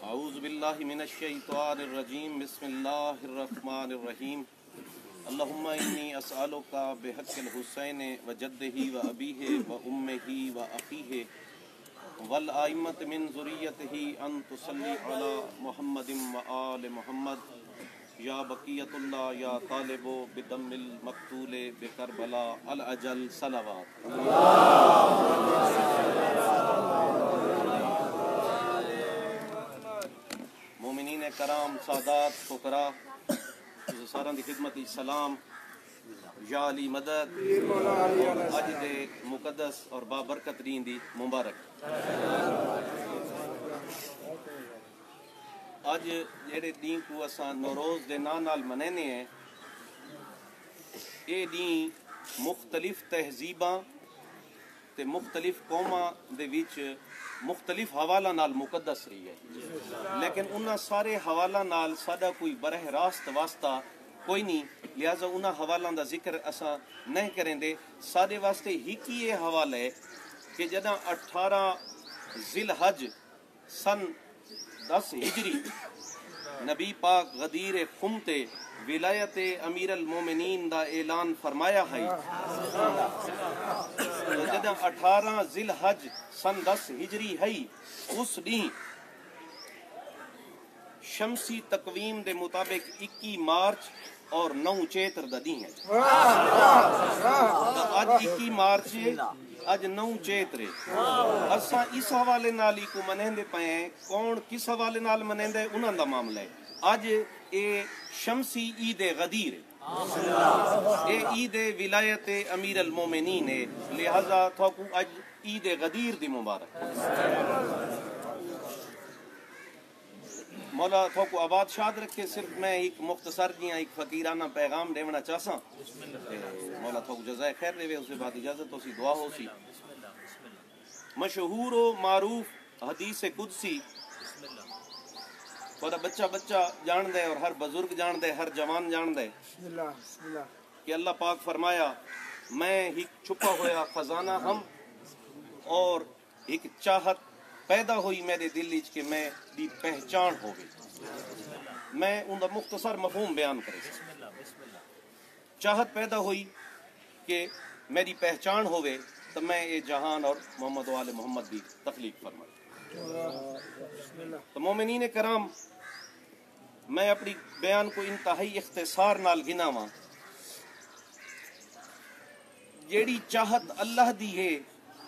اعوذ باللہ من الشیطان الرجیم بسم اللہ الرحمن الرحیم اللہم انی اسألک بحق الحسین وجدہ وابیہ وامہ واخیہ والائمۃ من ذریتہ ان تصلی علی محمد وآل محمد یا بقیت اللہ یا طالب بدم المقتول بکربلا الاجل صلوات مومنین کرام سادات فقراء سارا دی خدمت سلام یا علی مدد اور اج دے مقدس اور بابرکت دین دی مبارک اج جڑے دین کو اساں نوروز دے نال منینے ہیں اے دین مختلف تہذیباں تے مختلف قوماں دے وچ مختلف حوالہ نال مقدس رہی ہے لیکن انہاں سارے حوالہ نال ساڈا کوئی براہ راست واسطہ کوئی نہیں لہذا انہاں حوالہ دا ذکر اساں نہیں کریں دے سارے واسطے ہی یہ حوالہ ہے کہ جدہ 18 ذی الحج سن 10 ہجری نبی پاک غدیر خم تے ولایت امیر المومنین دا اعلان فرمایا ہے جدہ 18 ذی الحج سن 10 ہجری ہے اس دن شمسی تقویم دے مطابق 21 مارچ اور 9 چیتر دا دن ہے آج 21 مارچ آج 9 چیتر اساں اس حوالے نال کو منیندے پے ہیں کون کس حوالے نال منیندے انہاں دا معاملہ ہے آج اے شمسی عید غدیر اے عید ولایت امیر المومنین ہے لہذا تھوکو اج عید غدیر دی مبارک مولا تھوکو آباد شاد رکھے صرف میں ایک مختصر جیاں ایک فقیرانہ پیغام دیونا چاہساں مولا تھوکو جزائے خیر دے اس کے بعد اجازت ہو سی دعا ہو سی مشہور و معروف حدیث قدسی تھوڑا بچہ جان دے اور ہر بزرگ جان دے ہر جوان جان دے کہ اللہ پاک فرمایا میں ایک چھپا ہویا خزانہ ہم اور ایک چاہت پیدا ہوئی میرے دل وچ کہ میں دی پہچان ہوگی میں ان دا مختصر مفہوم بیان کرے چاہت پیدا ہوئی کہ میری پہچان ہوئے تو میں اے جہان اور محمد و آل محمد دی تخلیق فرمائی تو مومنین کرام میں اپنی بیان کو انتہائی اختصار نال گناواں جیڑی چاہت اللہ دی ہے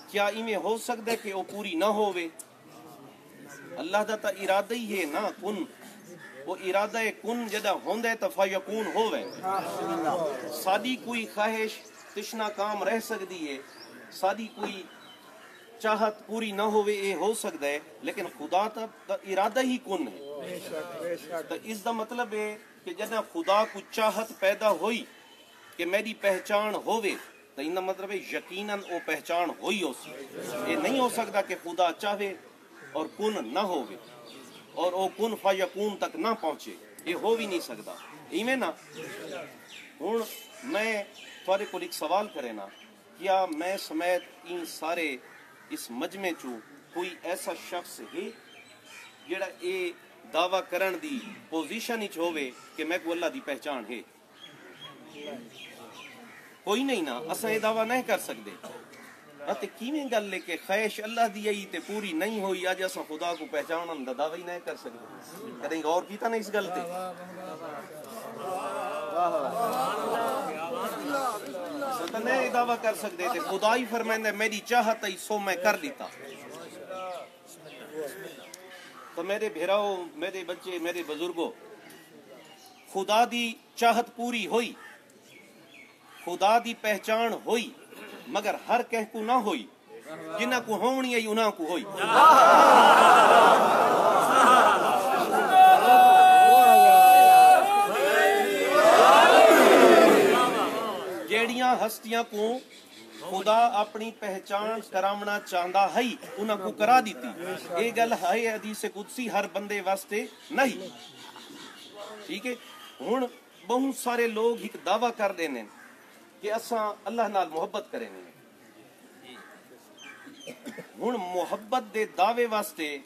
کیا ایویں ہو سکتا ہے کہ وہ پوری نہ ہووے اللہ دا تا ارادہ ہی ہے نا کن وہ ارادہ کن جدہ ہوندے تا فیکون ہووے سادی کوئی خواہش تشنا کام رہ سکتی ہے سادی کوئی چاہت پوری نہ ہوئے اے ہو سکتا ہے لیکن خدا تا ارادہ ہی کن ہے تو اس دا مطلب ہے کہ جدہ خدا کو چاہت پیدا ہوئی کہ میری پہچان ہوئے تو ان دا مطلب ہے یقیناً وہ پہچان ہوئی ہو سکتا یہ نہیں ہو سکتا کہ خدا چاہے اور کن نہ ہوئے اور وہ کن فیکون تک نہ پہنچے یہ ہو بھی نہیں سکتا ایویں نا ہوں میں تھوڑے کو ایک سوال کرے نا کیا میں سمیت ان سارے اس مجمع چو کوئی ایسا شخص ہے جڑا اے دعویٰ کرن دی پوزیشن ہی ہوئے کہ میں کو اللہ دی پہچان ہے کوئی نہیں نا اسا یہ دعویٰ نہیں کر سکتے تے کیویں گل لے کہ خواہش اللہ دی آئی تے پوری نہیں ہوئی اج اسا خدا کو پہچانن دا دعویٰ ہی نہیں کر سکتے کدیں غور کیتا نہیں اس گل تے اسا نہیں دعویٰ کر سکتے تے خدا ہی فرمائندا میری چاہت ہے سو میں کر لیتا تو میرے بھیراؤ میرے بچے میرے بزرگوں خدا دی چاہت پوری ہوئی خدا دی پہچان ہوئی مگر ہر کہہ کو نہ ہوئی جنہ کو ہونی ہے انہاں کو ہوئی جیڑیاں ہستیاں کو خدا اپنی پہچان کرامنا چاہندہ ہے انہاں کو کرا دیتی یہ گل ہے حدیث قدسی ہر بندے واسطے نہیں ٹھیک ہے ہن بہت سارے لوگ ایک دعویٰ کر دینے کہ اساں اللہ نال محبت کریں ہن محبت دے دعوے واسطے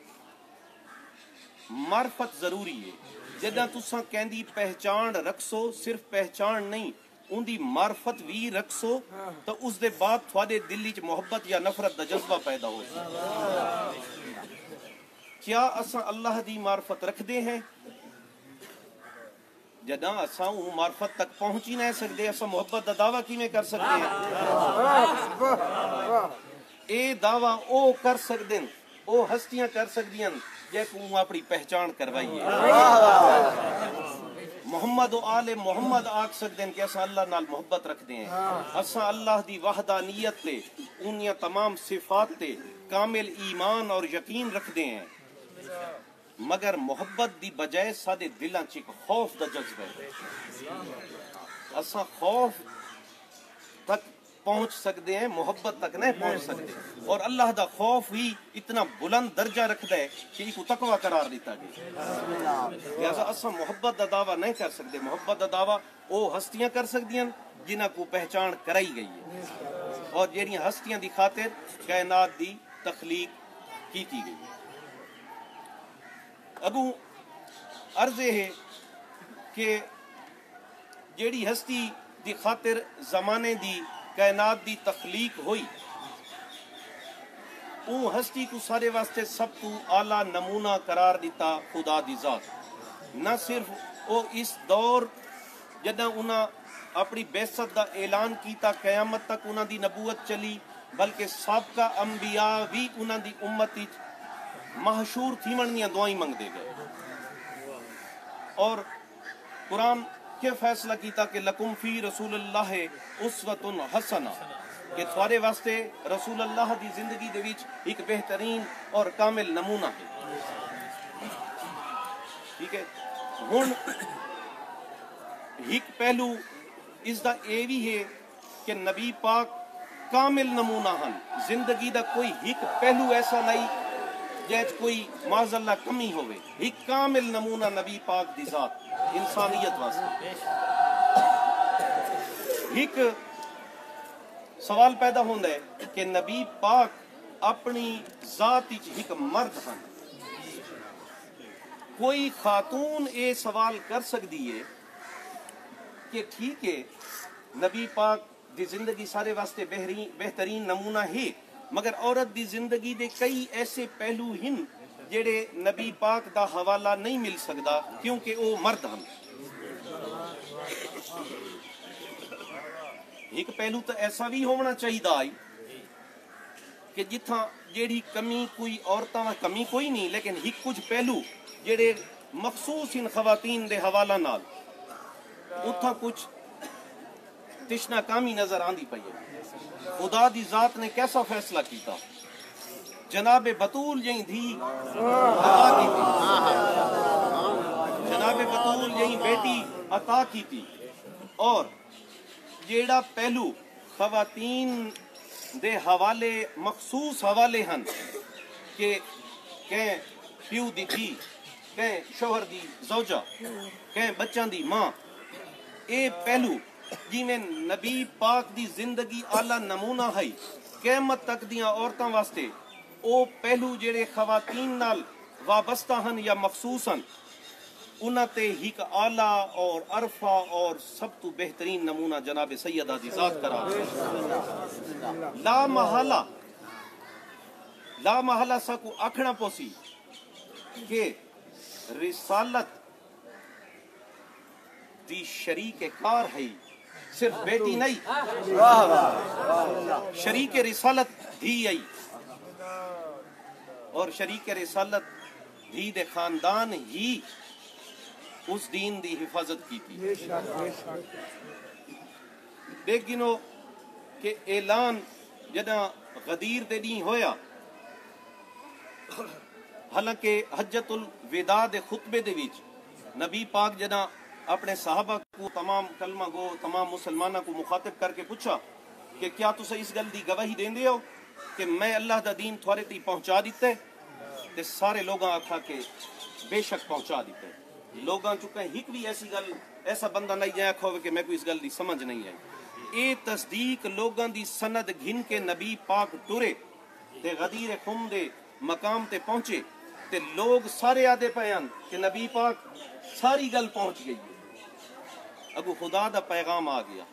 معرفت ضروری ہے. جداں تساں کہندی پہچان رکھسو صرف پہچان نہیں ان دی معرفت بھی رکھسو تو اس دے بعد تھوڑے دل وچ محبت یا نفرت دا جذبہ پیدا ہو. کیا اساں اللہ دی معرفت رکھ دے ہیں؟ جداں اساں او معرفت تک پہنچ ہی نہیں سکتے اساں محبت دا دعویٰ کیویں کر سکتے ہیں؟ اے دعویٰ او کر سکدے ہیں او ہستیاں کر سکدیاں جے کو اپنی پہچان کروائی ہے. محمد و آل محمد آکھ سکتے ہیں کہ اساں اللہ نال محبت رکھ دے ہیں. اساں اللہ دی وحدانیت تے انیاں تمام صفات تے کامل ایمان اور یقین رکھ دے ہیں. مگر محبت دی بجائے سادے دلاں چ ایک خوف دا جذبہ ہے. اساں خوف تک پہنچ سکتے ہیں محبت تک نہیں پہنچ سکتے. اور اللہ دا خوف ہی اتنا بلند درجہ رکھتا ہے کہ اس کو تقوی قرار دیتا گیا. لہذا اساں محبت دا دعویٰ نہیں کر سکتے. محبت دا دعویٰ او ہستیاں کر سکدیاں جنہاں کو پہچان کرائی گئی ہے اور جہڑیاں ہستیاں دی خاطر کائنات دی تخلیق کیتی گئی. اگوں عرض ہے کہ جیڑی ہستی دی خاطر زمانے دی کائنات دی تخلیق ہوئی او ہستی کو سارے واسطے سب تو اعلیٰ نمونہ قرار دیتا خدا دی ذات. نہ صرف او اس دور جداں انہاں اپنی بعثت دا اعلان کیتا قیامت تک انہاں دی نبوت چلی بلکہ سابقہ انبیاء بھی انہاں دی امت محشور تھیمن دیاں دعائیں منگ دے گئے. اور قرآن کے فیصلہ کیتا کہ لکم فی رسول اللہ اسوۃ حسنہ کہ تھوڑے واسطے رسول اللہ دی زندگی دے وچ ایک بہترین اور کامل نمونہ ہے. ٹھیک ہے. ہن ایک پہلو اس دا اے بھی ہے کہ نبی پاک کامل نمونہ ہن. زندگی دا کوئی ایک پہلو ایسا نہیں جیچ کوئی معاذ اللہ کمی ہوئے. ایک کامل نمونہ نبی پاک دی ذات انسانیت واسطے. ایک سوال پیدا ہوتا ہے کہ نبی پاک اپنی ذات ایک مرد ہیں. کوئی خاتون اے سوال کر سکتی ہے کہ ٹھیک ہے نبی پاک دی زندگی سارے واسطے بہترین نمونہ ہے مگر عورت دی زندگی دے کئی ایسے پہلو ہیں جڑے نبی پاک دا حوالہ نہیں مل سکتا کیونکہ وہ مرد ہیں. ایک پہلو تو ایسا بھی ہونا چاہیے کہ جتھاں جیڑی کمی کوئی عورتاں کمی کوئی نہیں لیکن ایک کچھ پہلو جڑے مخصوص ان خواتین دے حوالہ نال اتھاں کچھ تشنا کامی نظر آندی پئی ہے. خدا دی ذات نے کیسا فیصلہ کیتا؟ جناب بطول جہیں دھی عطا کی تھی. جناب بطول جہیں بیٹی عطا کی تھی. اور جیڑا پہلو خواتین دے حوالے مخصوص حوالے ہن کہ کہیں پیو دی تھی کہیں شوہر دی زوجہ کہیں بچوں دی ماں. اے پہلو جی میں نبی پاک دی زندگی اعلیٰ نمونہ ہے قیامت تک دیاں عورتاں واسطے. او پہلو جڑے خواتین نال وابستہ ہن یا مخصوص ہن انہاں تے ایک اعلیٰ اور عرفہ اور سب تو بہترین نمونہ جناب سیدہ دی ذات قرار ہے. لا محالہ سا کو آکھنا پوسی کہ رسالت دی شریک کار ہے صرف بیٹی نہیں شریک رسالت دھی آئی اور شریک رسالت دھی دے خاندان ہی اس دین دی حفاظت کی تھی. دیکھ گنو کہ اعلان جدہ غدیر دے نہیں ہویا حالانکہ حجت الوداع دے خطبے دے وچ نبی پاک جدہ اپنے صحابہ کو تمام کلمہ گو تمام مسلمانہ کو مخاطب کر کے پوچھا کہ کیا تسا اس گل دی گواہی دین دے ہو کہ میں اللہ دا دین تھوڑے تی پہنچا دیتا ہے؟ تے سارے لوگاں آکھا کہ بے شک پہنچا دیتا ہے. لوگاں چکا ہک بھی ایسی گل ایسا بندہ نہیں جائے کھوے کہ میں کوئی اس گل دی سمجھ نہیں آئی. اے تصدیق لوگاں دی سند گھن کے نبی پاک ٹرے تے غدیر خم دے مقام تے پہنچے تے لوگ سارے آدھے پیان کہ نبی پاک ساری گل پہنچ گئی ہے، اگو خدا دا پیغام آ گیا،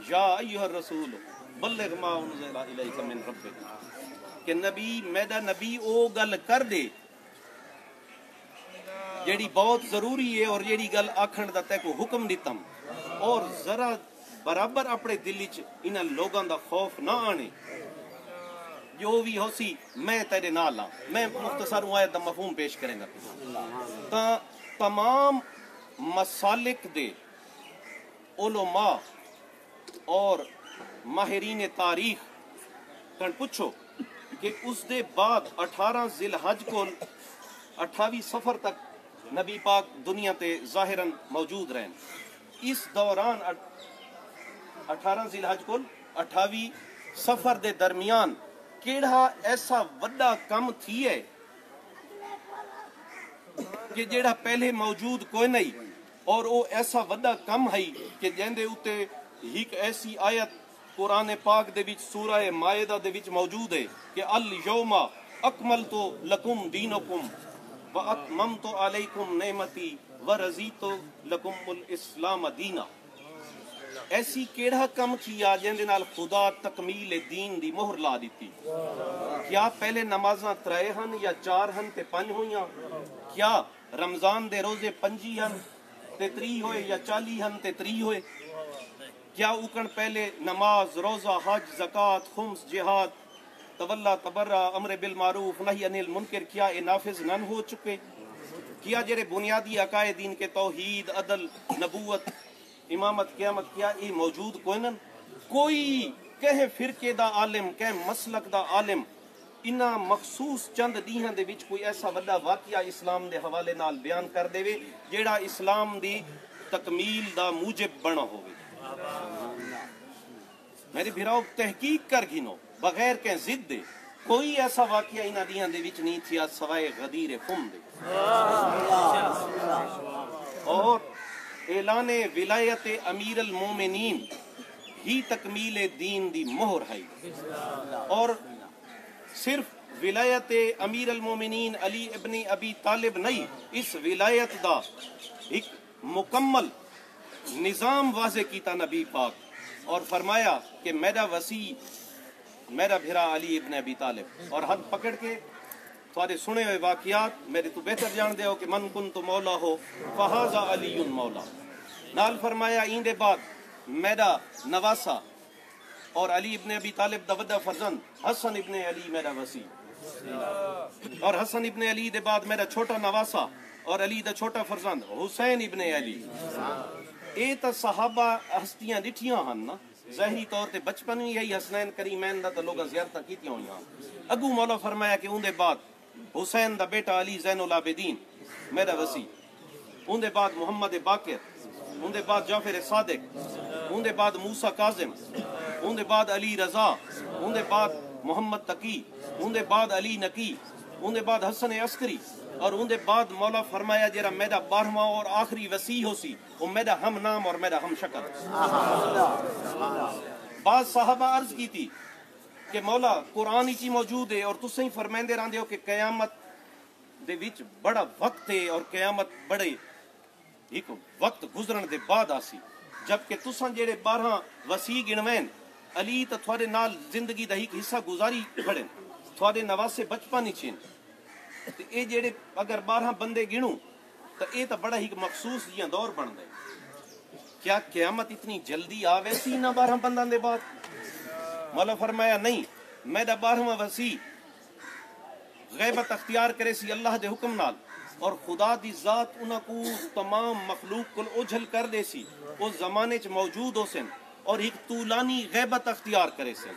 یا ایھا الرسول بلغ ما انزل الیک من ربک، کہ نبی میرا نبی او گل کر دے جیڑی بہت ضروری ہے، اور جیڑی گل آکھن دا تے کو حکم دیتم، اور ذرا برابر اپنے دل وچ انہاں لوگاں دا خوف نہ آنے، جو بھی ہو سی میں تیرے نال ہاں۔ میں مختصر آیت دا مفہوم پیش کریں گا تا تمام مسالک دے علماء اور ماہرین تاریخ کن پوچھو کہ اس دے بعد 18 ذی الحج کو 28 سفر تک نبی پاک دنیا تے ظاہراً موجود رہن، اس دوران 18 ذی الحج کو 28 سفر دے درمیان کیڑا ایسا وڈا کم تھی ہے کہ جیڑا پہلے موجود کوئی نہیں، اور وہ ایسا وڈا کم ہے کہ جیندے اتے ایک ایسی آیت قرآن پاک دے وچ سورہ مائدہ دے وچ موجود ہے کہ الیوم اکملت لکم دینکم واتممت علیکم نعمتی ورضیت لکم الاسلام دینا۔ ایسی کیڑا کم کیا جن دے نال خدا تکمیل دین دی مہر لا دیتی؟ کیا پہلے نمازاں 3 ہن یا 4 ہن تے 5 ہویاں؟ کیا رمضان دے روزے 5 ہن تے 3 ہوئے یا 40 ہن تے 3 ہوئے؟ کیا اوکن پہلے نماز، روزہ، حج، زکوٰۃ، خمس، جہاد، تولا، تبرع، امر بالمعروف، نہی عن المنکر، کیا اے نافذ نن ہو چکے؟ کیا جڑے بنیادی عقائد دین کے توحید، عدل، نبوت، امامت، قیامت، کیا یہ موجود کوئی نن؟ کوئی کہے فرقے دا عالم، کہے مسلک دا عالم انہاں مخصوص چند دیہاں دے وچ کوئی ایسا وڈا واقعہ اسلام دے حوالے نال بیان کر دے جیڑا اسلام دی تکمیل دا موجب بنا ہوئے؟ میرے بھراؤ تحقیق کر گھنو بغیر کہ ضد دے، کوئی ایسا واقعہ انہاں دیہاں دے وچ نہیں تھیا سوائے غدیر خم دے۔ اور اعلان ولایت امیر المومنین ہی تکمیل دین دی مہر ہے، اور صرف ولایت امیر المومنین علی ابن ابی طالب نہیں، اس ولایت دا ایک مکمل نظام واضح کیتا نبی پاک، اور فرمایا کہ میرا وسیع میرا بھرا علی ابن ابی طالب، اور ہاتھ پکڑ کے تھوڑے سنے ہوئے واقعات میرے تو بہتر جان دے ہو کہ من کن تو مولا ہو فہذا علی مولا، نال فرمایا این دے بعد میرا نواسا اور علی ابن ابی طالب دا وڈا فرزند حسن ابن علی میرا وسیع، اور حسن ابن علی دے بعد میرا چھوٹا نواسا اور علی دا چھوٹا فرزند حسین ابن علی۔ اے تا صحابہ ہستیاں ڈٹھیاں ہن نا، ظاہری طور تے بچپن ہی یہی حسنین کریمین دا تا لوگاں زیارتاں کیتیاں ہویاں۔ اگو مولا فرمایا کہ ان دے بعد حسین دا بیٹا علی زین العابدین میرا وسیع، ان دے بعد محمد باقر، ان دے بعد جعفر صادق، ان دے بعد موسیٰ کاظم، ان دے بعد علی رضا، ان دے بعد محمد تقی، ان دے بعد علی نقی، ان دے بعد حسن عسکری، اور ان دے بعد مولا فرمایا جرا میرا 12واں اور آخری وسیع ہو سی وہ میرا ہم نام اور میرا ہم شکل۔ بعض صحابہ عرض کی تھی کہ مولا قرآن ہی موجود ہے اور تسیں ہی فرمیندے رہندے ہو کہ قیامت دے وچ بڑا وقت ہے، اور قیامت بڑے ایک وقت گزرن دے بعد آسی، جبکہ تساں جڑے 12 وسیع گنوین علی تا تھوڑے نال زندگی دا ایک حصہ گزاری کھڑے، تھوڑے نواسے بچپن ہی چھین، تے اے جڑے اگر 12 بندے گنوں تو اے تا بڑا ہی مخصوص جیاں دور بن دے۔ کیا قیامت اتنی جلدی آوے سی نہ 12 بنداں دے بعد؟ مولا فرمایا نہیں، میرا 12واں وسیع غیبت اختیار کرے سی اللہ دے حکم نال، اور خدا دی ذات انہاں کو تمام مخلوق کو اجھل کر دے سی، اس زمانے چ موجود ہو سن اور ایک طولانی غیبت اختیار کرے سن،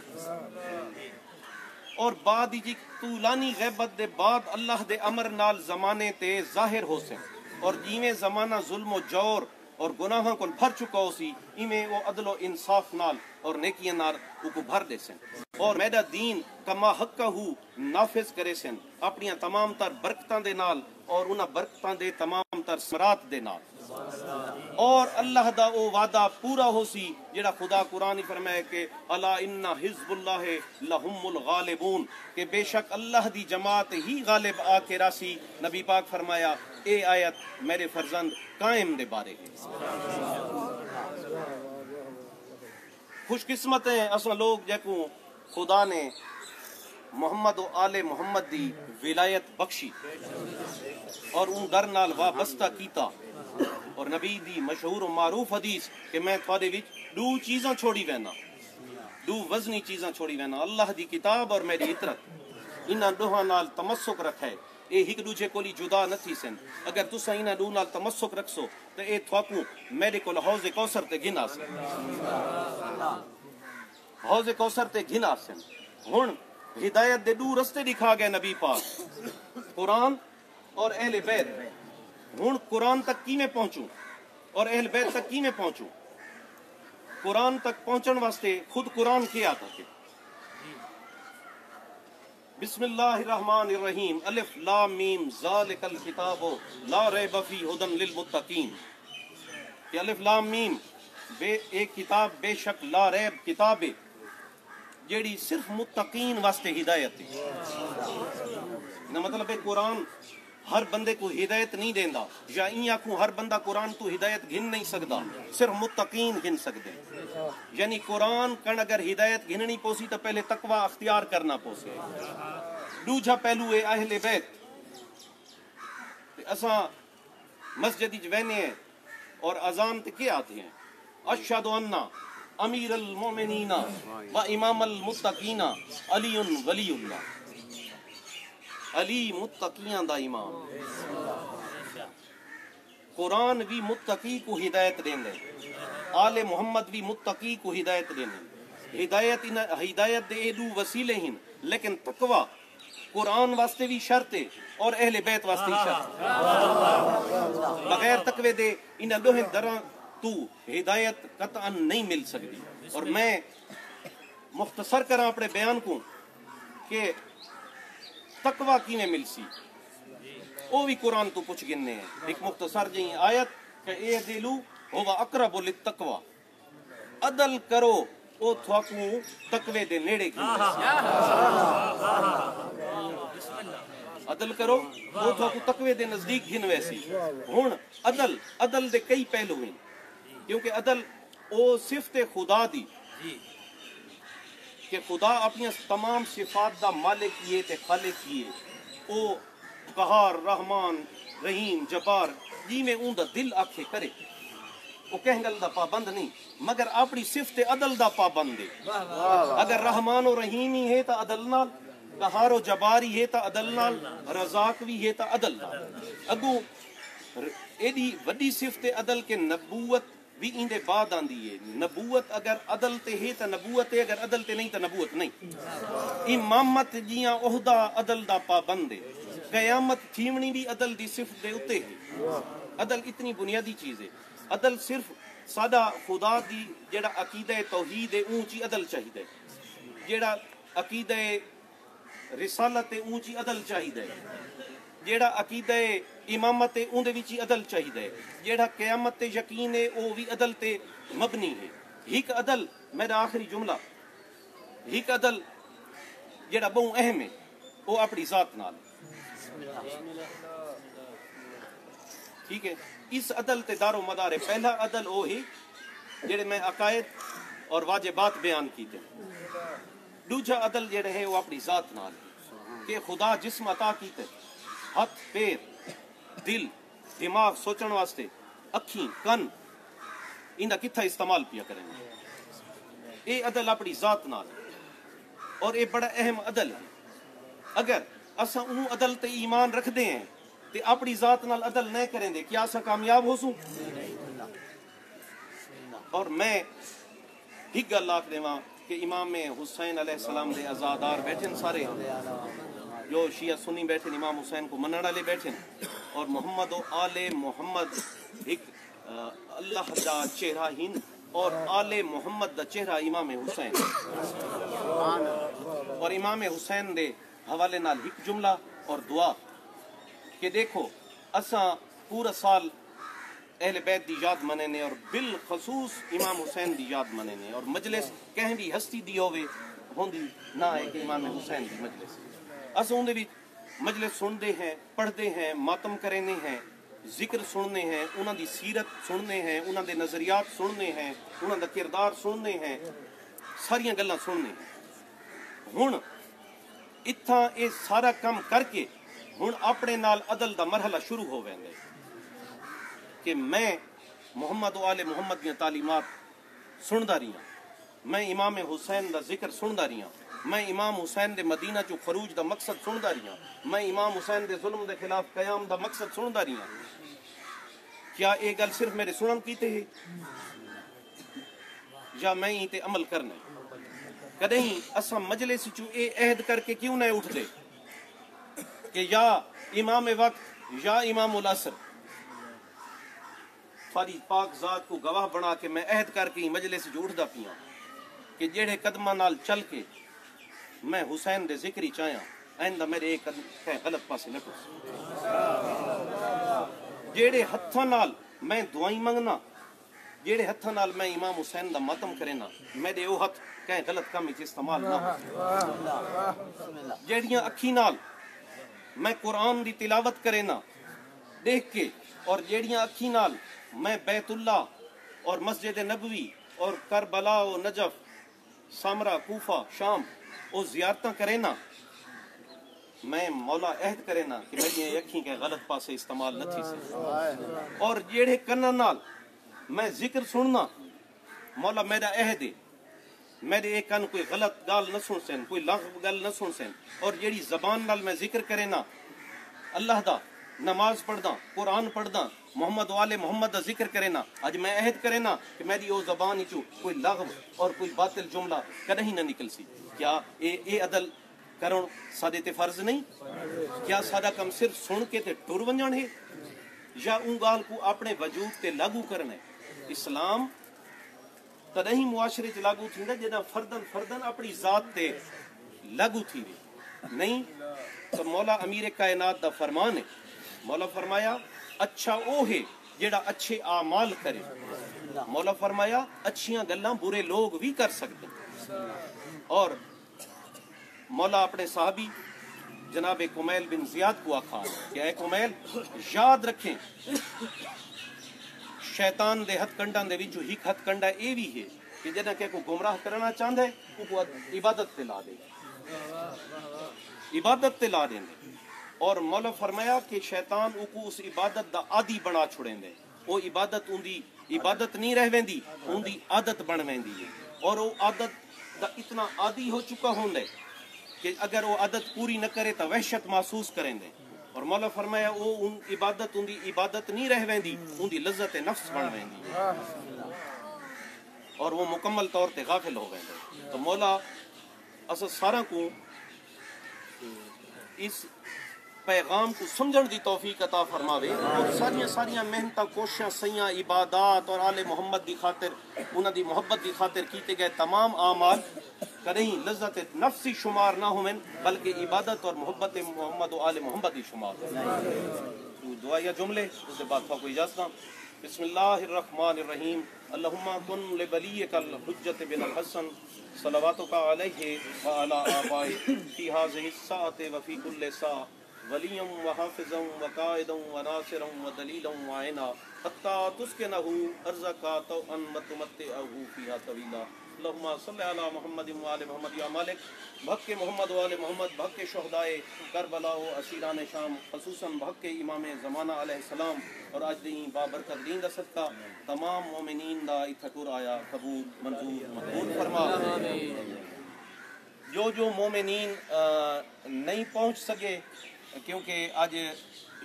اور بعد ہی طولانی غیبت دے بعد اللہ دے امر نال زمانے تے ظاہر ہو سن، اور جیویں زمانہ ظلم و جور اور گناہاں کو بھر چکا ہو سی ایویں وہ عدل و انصاف نال اور نیکیاں نال او کو بھر دے سن، اور میرا دین کما حقہ نافذ کرے سن اپنی تمام تر برکتاں دے نال اور انہاں برکتاں دے تمام تر ثمرات دے نال، اور اللہ دا او وعدہ پورا ہو سی جڑا خدا قرآن ہی فرمائے کہ الا ان حزب اللہ لہم الغالبون، کہ بے شک اللہ دی جماعت ہی غالب آ کے راسی۔ نبی پاک فرمایا اے آیت میرے فرزند قائم دے بارے ہے۔ خوش قسمت ہیں اساں لوگ جیکوں خدا نے محمد و آل محمد دی ولایت بخشی اور ان در نال وابستہ کیتا، اور نبی دی مشہور و معروف حدیث کہ میں تھوڑے وچ دو چیزاں چھوڑی وینا، دو وزنی چیزاں چھوڑی وینا، اللہ دی کتاب اور میری اطرت، انہاں دوہاں نال تمسک رکھے، اے ہک دوجے کولی جدا نہ تھی سن۔ اگر تساں انہاں دو نال تمسک رکھسو تو اے تھواکوں میرے کول حوض کوثر تے گھن آسن، حوض کوثر تے گھن آسن۔ ہن ہدایت دے دو رستے دکھا گئے نبی پاک، قرآن اور اہل بیت۔ ہن قرآن تک کی میں پہنچوں اور اہل بیت تک کی میں پہنچوں؟ قرآن تک پہنچن واسطے خود قرآن کیا تھا کہ بسم اللہ الرحمن الرحیم الف لام میم ذالک الکتاب لا ریب فیہ ھدی للمتقین، کہ الف لام میم ایک کتاب بے شک لا ریب کتاب ہے جیڑی صرف متقین واسطے ہدایت ہے۔ نہ مطلب ہے قرآن ہر بندے کو ہدایت نہیں دیندا، یا این آکھوں ہر بندہ قرآن تو ہدایت گھن نہیں سکدا، صرف متقین گھن سکدے۔ یعنی قرآن کن اگر ہدایت گھننی پوسی تو پہلے تقوی اختیار کرنا پوسے۔ دوجا پہلو ہے اہل بیت۔ اساں مسجد وچ وینے ہیں اور اذان تے کیا آتے ہیں اشہد ان امیر المومنین و امام المتقین علی ولی اللہ، علی متقیاں دا امام۔ قرآن بھی متقی کو ہدایت دین دے، آل محمد بھی متقی کو ہدایت دین دے۔ ہدایت دے دو وسیلے ہیں، لیکن تقوی قرآن واسطے بھی شرط ہے اور اہل بیت واسطے بھی شرط ہے۔ بغیر تقوی دے انہاں دوہے دراں تو ہدایت قطعا نہیں مل سکتی۔ اور میں مختصر کراں اپنے بیان کو کہ تقوی کیویں مل سی، وہ بھی قرآن تو پوچھ گنے ہیں۔ ایک مختصر جی آیت کہ اے دلو ہوا اقرب للتقوی، عدل کرو او تھواکوں تقوی دے نیڑے کی، عدل کرو او تھواکوں تقوی دے نزدیک گھن ویسی۔ ہن عدل دے کئی پہلو ہیں، کیونکہ عدل او صفت خدا دی کہ خدا اپنی تمام صفات دا مالک کیے تے خالق کیے، او قہار رحمان رحیم جبار جی میں اون دا دل آکھے کرے، وہ کہیں گل دا پابند نہیں، مگر اپنی صفت عدل دا پابند ہے۔ اگر رحمان و رحیم ہی ہے تا عدل نال، قہار و جباری ہے تا عدل نال، رزاق بھی ہے تا عدل نال۔ اگو ایڈی وڈی صفت عدل کے نبوت بھی اندے بعد آندی ہے۔ نبوت اگر عدل تے ہے تا نبوت ہے، اگر عدل تے نہیں تا نبوت نہیں۔ امامت جیاں عہدہ عدل دا پابند ہے، قیامت تھیونی بھی عدل دی صفت دے اتے ہے۔ عدل اتنی بنیادی چیز ہے۔ عدل صرف سادہ خدا دی جڑا عقیدہ توحید ہے اونچی عدل چاہیے، جڑا عقیدہ رسالت ہے اونچی عدل چاہیے، جیڑا عقیدہ امامت ہے اون دے وچ عدل چاہیے، جیڑا قیامت تے یقین ہے او بھی عدل تے مبنی ہے۔ ہک عدل، میرا آخری جملہ، ہک عدل جیڑا بہت اہم ہے وہ اپنی ذات نال، ٹھیک ہے۔ اس عدل تے دار و مدار ہے۔ پہلا عدل وہ ہی جڑے میں عقائد اور واجبات بیان کیتے، دوجا عدل جڑے ہے وہ اپنی ذات نال کہ خدا جسم عطا کیتے، ہاتھ پیر دل دماغ سوچن واسطے، اکھیں کن، انہاں کتھا استعمال پیا کریں گے، اے عدل اپنی ذات نال، اور اے بڑا اہم عدل ہے۔ اگر اساں اون عدل تے ایمان رکھ دے ہیں تے اپنی ذات نال عدل نہ کریں دے، کیا اساں کامیاب ہو سوں؟ اور میں ایک گل آکھ دیواں کہ امام حسین علیہ السلام دے عزادار بیٹھن سارے، جو شیعہ سنی بیٹھن امام حسین کو منن والے بیٹھن، اور محمد و آل محمد ایک اللہ دا چہرہ ہند، اور آل محمد دا چہرہ امام حسین، اور امام حسین دے حوالے نال ایک جملہ اور دعا کہ دیکھو اساں پورا سال اہل بیت دی یاد مننے اور بالخصوص امام حسین دی یاد مننے اور مجلس کہیں بھی ہستی دی ہوئے ہوندی نہ ہے کہ امام حسین دی مجلس اساں اون دے وچ مجلس سنتے ہیں پڑھتے ہیں ماتم کرنے ہیں ذکر سننے ہیں انہاں دی سیرت سننے ہیں انہاں دے نظریات سننے ہیں انہاں دا کردار سننے ہیں ساریاں گلاں سننے ہیں ہن اتھاں اے سارا کم کر کے ہن اپنے نال عدل دا مرحلہ شروع ہو ویندا ہے کہ میں محمد و آل محمد دیاں تعلیمات سندا رہی ہاں میں امام حسین دا ذکر سندا رہی ہاں میں امام حسین دے مدینہ چو خروج دا مقصد سندا رہی ہاں میں امام حسین دے ظلم دے خلاف قیام دا مقصد سندا رہی ہاں کیا یہ گل صرف میرے سنن کیتے ہے یا میں ہی تے عمل کرنا ہے کدیں اساں مجلس چو اے عہد کر کے کیوں نہ اٹھ دے کہ یا امام وقت یا امام العصر فاری پاک ذات کو گواہ بنا کے میں عہد کر کے مجلس جو اٹھدا پیاں کہ جڑے قدماں نال چل کے میں حسین دے ذکری چاہیاں آئندہ میرے ایک قدم غلط پاسے نہ ٹر جڑے ہتھاں نال میں دعائیں منگنا جڑے ہتھاں نال میں امام حسین دا ماتم کرینا میرے او ہتھ کہیں غلط کام وچ استعمال نہ ہو جڑیاں اکھی نال میں قرآن دی تلاوت کرینا دیکھ کے اور جڑیاں اکھی نال میں بیت اللہ اور مسجد نبوی اور کربلا و نجف سامرا کوفہ شام او زیارتاں کرینا میں مولا عہد کرینا کہ میری اکھیں کے غلط پاسے استعمال نہ تھی سے اور جڑے کناں نال میں ذکر سننا مولا میرا عہد ہے میرے ایک کن کوئی غلط گال نہ سن سین کوئی لغو گل نہ سن سین اور جیڑی زبان نال میں ذکر کرے نا اللہ دا نماز پڑھدا قرآن پڑھدا محمد و آل محمد دا ذکر کرے نا اج میں عہد کرے نا کہ میری او زبان چو کوئی لغو اور کوئی باطل جملہ کدیں نہ نکل سی کیا اے عدل کرن سادے تے فرض نہیں کیا سادہ کم صرف سن کے تے ٹر ونجن ہے یا اون گال کو اپنے وجود تے لاگو کرنا ہے اسلام تدیں ہی معاشرے چ لاگو تھیندا جداں فردن اپنی ذات تے لاگو تھی نہیں تو مولا امیر کائنات دا فرمان ہے مولا فرمایا اچھا او ہے جڑا اچھے اعمال کرے مولا فرمایا اچھیاں گلاں برے لوگ بھی کر سکتے اور مولا اپنے صحابی جناب کمیل بن زیاد کو آکھا کہ اے کمیل یاد رکھیں شیطان دے ہتھ کنڈاں دے وچوں ایک ہتھ کنڈا اے بھی ہے کہ جدوں کہ کوئی گمراہ کرنا چاہندا ہے کو عبادت تے لا دے عبادت تے لا دیندے اور مولا فرمایا کہ شیطان کو اس عبادت دا عادی بنا چھڑیں دے وہ عبادت ان دی عبادت نہیں رہ ویندی ان دی عادت بن ویندی ہے اور وہ عادت دا اتنا عادی ہو چکا ہوندے کہ اگر وہ عادت پوری نہ کرے تو وحشت محسوس کریں دے اور مولا فرمایا وہ ان عبادت ان دی عبادت نہیں رہ ویندی ان دی لذت نفس بن ویندی اور وہ مکمل طور تے غافل ہو ویندے تو مولا اساں سارا کو اس پیغام کو سمجھن دی توفیق عطا فرماوے اور ساریاں محنتاں کوششاں سیاں عبادات اور آل محمد دی خاطر انہاں دی محبت دی خاطر کیتے گئے تمام اعمال کہیں لذت نفسی شمار نہ ہوئن بلکہ عبادت اور محبت محمد و آل محمد دی شمار تو دعا یا جملے اس کے بعد کو اجازت بسم اللہ الرحمن الرحیم اللہم کن لولیک الحجت بن الحسن صلواتک علیہ وعلی آبائہ فی ہذہ الساعۃ وفی کل ساعۃ ولیا وحافظا وقائدا وناصرا ودلیلا وعینا حتی تسکنہ ارضک طوعا وتمتعہ فیہا طویلا اللہم صلی علی محمد وآل محمد یا مالک بحق محمد وآل محمد بحق شہدائے کربلا و اسیران شام خصوصاً بحق امام زمانہ علیہ السلام اور آج دین بابرکت دین دا صدقہ تمام مومنین دا اتھکر آیا قبول منظور مقبول فرما جو مومنین نہیں پہنچ سکے کیونکہ آج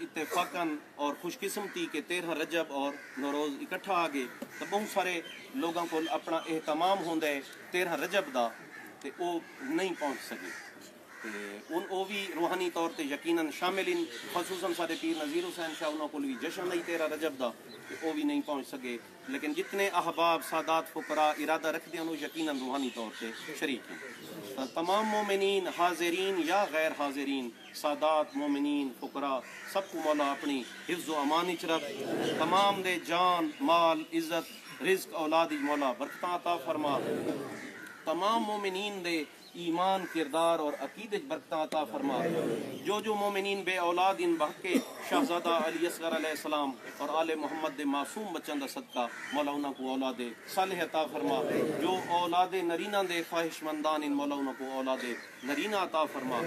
اتفاقاً اور خوش قسمتی کے 13 رجب اور نوروز اکٹھا آگے تو بہت سارے لوگوں کو اپنا اہتمام ہوندہ ہے 13 رجب دا تے وہ نہیں پہنچ سکے وہ بھی روحانی طور تے یقیناً شامل ہیں، خصوصاً سارے پیر نذیر حسین شاہ انہوں کو بھی جشن نہیں 13 رجب دا وہ بھی نہیں پہنچ سکے، لیکن جتنے احباب سادات فقراء ارادہ رکھ دیں انہوں یقیناً روحانی طور تے شریک ہیں۔ تمام مومنین حاضرین یا غیر حاضرین، سادات مومنین فقراء سب کو مولا اپنی حفظ و امان وچ رکھ، تمام دے جان مال عزت رزق اولاد مولا برکتاں عطا فرما، تمام مومنین دے ایمان کردار اور عقیدت برکتاں عطا فرما، جو مومنین بے اولاد ان بحق شہزادہ علی اصغر علیہ السلام اور آل محمد دے معصوم بچن دا صدقہ مولا انہاں کو اولاد صالح عطا فرما، جو اولاد نرینہ دے خواہش مندان ان مولا انہاں کو اولاد نرینہ عطا فرما۔